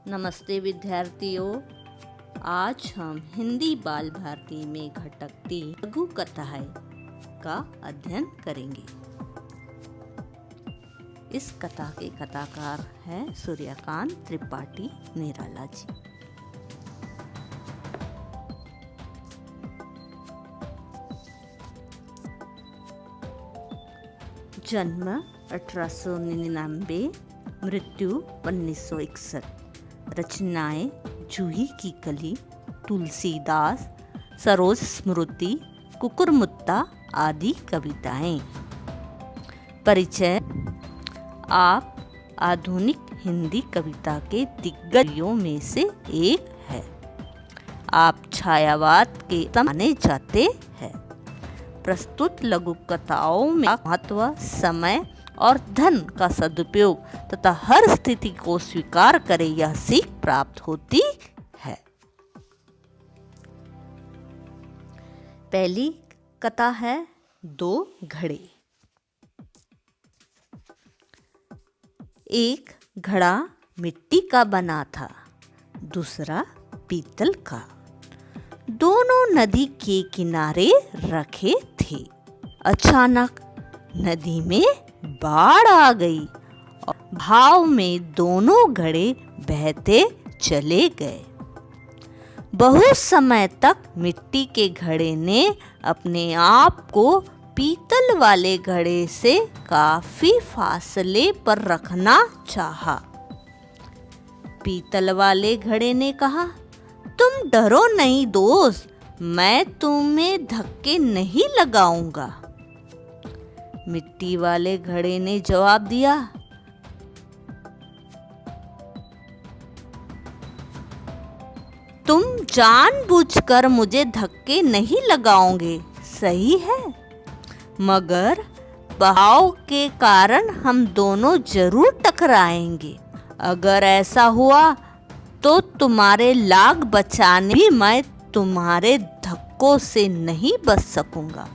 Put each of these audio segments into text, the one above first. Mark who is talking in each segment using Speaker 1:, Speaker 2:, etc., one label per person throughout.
Speaker 1: नमस्ते विद्यार्थियों। आज हम हिंदी बाल भारती में घटकती लघु कथाएं का अध्ययन करेंगे। इस कथा के कथाकार हैं सूर्यकांत त्रिपाठी निराला जी। जन्म 1899, मृत्यु 1961। रचनाएं जूही की कली, तुलसीदास, सरोज स्मृति, कुकुरमुत्ता आदि कविताएं। परिचय। आप आधुनिक हिंदी कविता के दिग्गजों में से एक है। आप छायावाद के माने जाते हैं। प्रस्तुत लघु कथाओं में महत्व, समय और धन का सदुपयोग तथा हर स्थिति को स्वीकार करे यह सीख प्राप्त होती है। पहली कथा है दो घड़े। एक घड़ा मिट्टी का बना था, दूसरा पीतल का। दोनों नदी के किनारे रखे थे। अचानक नदी में बाढ़ आ गई और भाव में दोनों घड़े बहते चले गए। बहुत समय तक मिट्टी के घड़े ने अपने आप को पीतल वाले घड़े से काफी फासले पर रखना चाहा। पीतल वाले घड़े ने कहा, तुम डरो नहीं दोस्त, मैं तुम्हें धक्के नहीं लगाऊंगा। मिट्टी वाले घड़े ने जवाब दिया, तुम जानबूझकर मुझे धक्के नहीं लगाओगे, सही है, मगर बहाव के कारण हम दोनों जरूर टकराएंगे। अगर ऐसा हुआ तो तुम्हारे लाग बचाने भी मैं तुम्हारे धक्कों से नहीं बच सकूंगा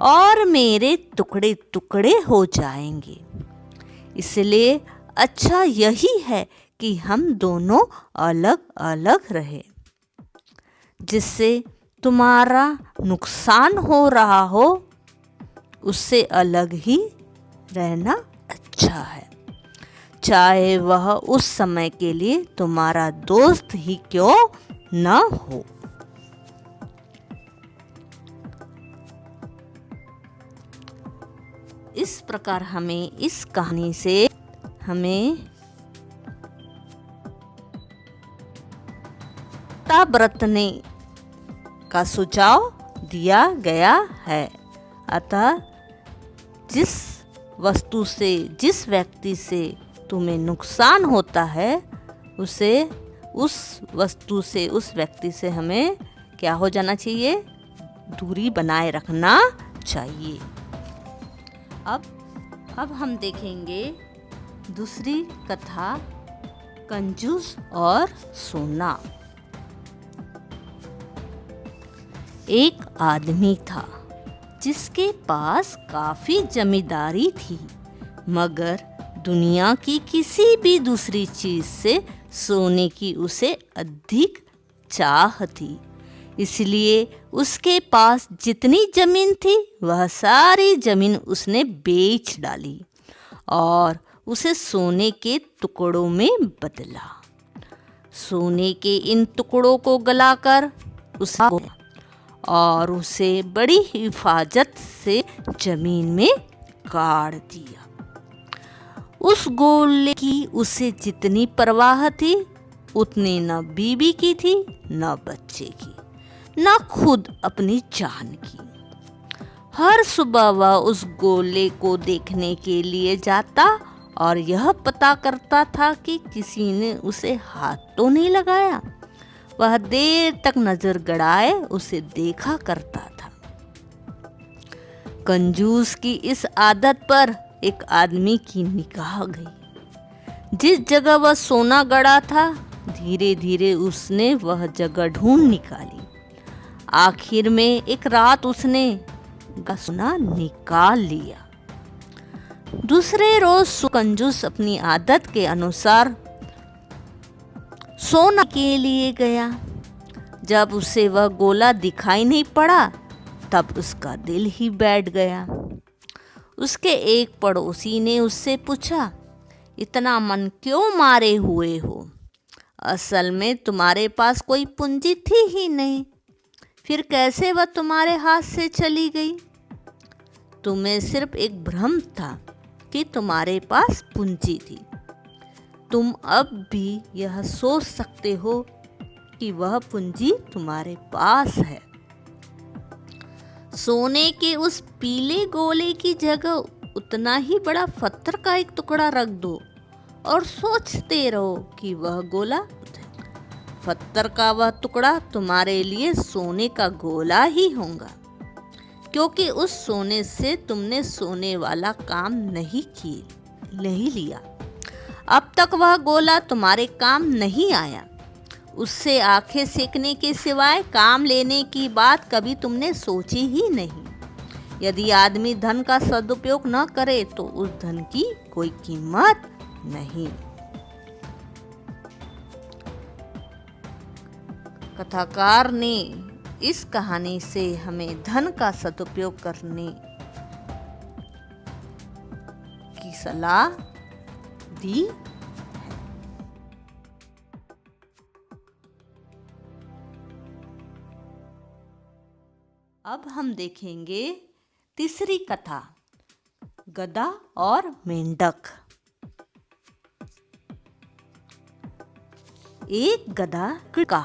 Speaker 1: और मेरे टुकड़े टुकड़े हो जाएंगे। इसलिए अच्छा यही है कि हम दोनों अलग अलग रहे। जिससे तुम्हारा नुकसान हो रहा हो उससे अलग ही रहना अच्छा है, चाहे वह उस समय के लिए तुम्हारा दोस्त ही क्यों न हो। इस प्रकार हमें इस कहानी से बरतने का सुझाव दिया गया है। अतः जिस वस्तु से, जिस व्यक्ति से तुम्हें नुकसान होता है उस वस्तु से, उस व्यक्ति से हमें क्या हो जाना चाहिए, दूरी बनाए रखना चाहिए। अब हम देखेंगे दूसरी कथा, कंजूस और सोना। एक आदमी था जिसके पास काफी जमींदारी थी, मगर दुनिया की किसी भी दूसरी चीज से सोने की उसे अधिक चाह थी। इसलिए उसके पास जितनी जमीन थी वह सारी जमीन उसने बेच डाली और उसे सोने के टुकड़ों में बदला। सोने के इन टुकड़ों को गलाकर उसे बड़ी हिफाजत से जमीन में गाड़ दिया। उस गोले की उसे जितनी परवाह थी उतनी न बीवी की थी, न बच्चे की, न खुद अपनी जान की। हर सुबह वह उस गोले को देखने के लिए जाता और यह पता करता था कि किसी ने उसे हाथ तो नहीं लगाया। वह देर तक नजर गड़ाए उसे देखा करता था। कंजूस की इस आदत पर एक आदमी की निगाह गई। जिस जगह वह सोना गड़ा था धीरे धीरे उसने वह जगह ढूंढ निकाली। आखिर में एक रात उसने सोना निकाल लिया। दूसरे रोज कंजूस अपनी आदत के अनुसार सोना के लिए गया। जब उसे वह गोला दिखाई नहीं पड़ा तब उसका दिल ही बैठ गया। उसके एक पड़ोसी ने उससे पूछा, इतना मन क्यों मारे हुए हो? असल में तुम्हारे पास कोई पूंजी थी ही नहीं, फिर कैसे वह तुम्हारे हाथ से चली गई? तुम्हें सिर्फ एक भ्रम था कि तुम्हारे पास पूंजी थी। तुम अब भी यह सोच सकते हो कि वह पूंजी तुम्हारे पास है। सोने के उस पीले गोले की जगह उतना ही बड़ा पत्थर का एक टुकड़ा रख दो और सोचते रहो कि वह गोला पत्थर का वह टुकड़ा तुम्हारे लिए सोने का गोला ही होगा, क्योंकि उस सोने से तुमने सोने वाला काम नहीं लिया। अब तक वह गोला तुम्हारे काम नहीं आया। उससे आंखें सेकने के सिवाय काम लेने की बात कभी तुमने सोची ही नहीं। यदि आदमी धन का सदुपयोग न करे तो उस धन की कोई कीमत नहीं। कथाकार ने इस कहानी से हमें धन का सदुपयोग करने की सलाह दी। अब हम देखेंगे तीसरी कथा, गधा और मेंढक। एक गधा का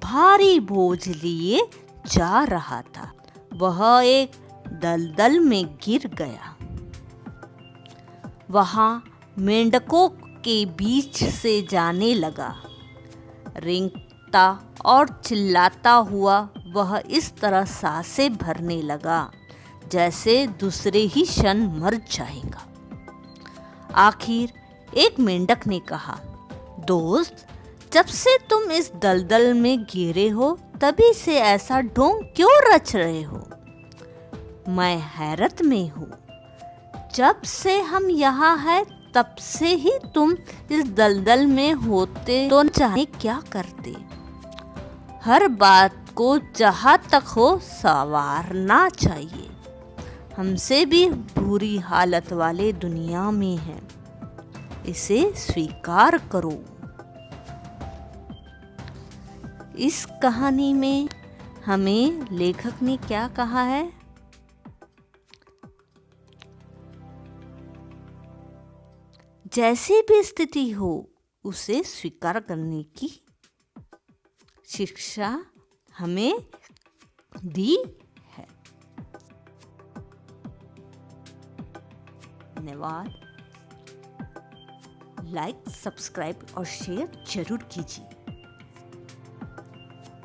Speaker 1: भारी बोझ लिए जा रहा था। वह एक दलदल में गिर गया। वहां मेंढकों के बीच से जाने लगा। रेंगता और चिल्लाता हुआ वह इस तरह सांसें भरने लगा जैसे दूसरे ही क्षण मर जाएगा। आखिर एक मेंढक ने कहा, दोस्त, जब से तुम इस दलदल में गिरे हो तभी से ऐसा ढोंग क्यों रच रहे हो? मैं हैरत में हूँ। जब से हम यहाँ हैं तब से ही तुम इस दलदल में होते तो न जाने क्या करते। हर बात को जहाँ तक हो संवारना चाहिए। हमसे भी बुरी हालत वाले दुनिया में हैं, इसे स्वीकार करो। इस कहानी में हमें लेखक ने क्या कहा है? जैसी भी स्थिति हो उसे स्वीकार करने की शिक्षा हमें दी है। धन्यवाद। लाइक, सब्सक्राइब और शेयर जरूर कीजिए।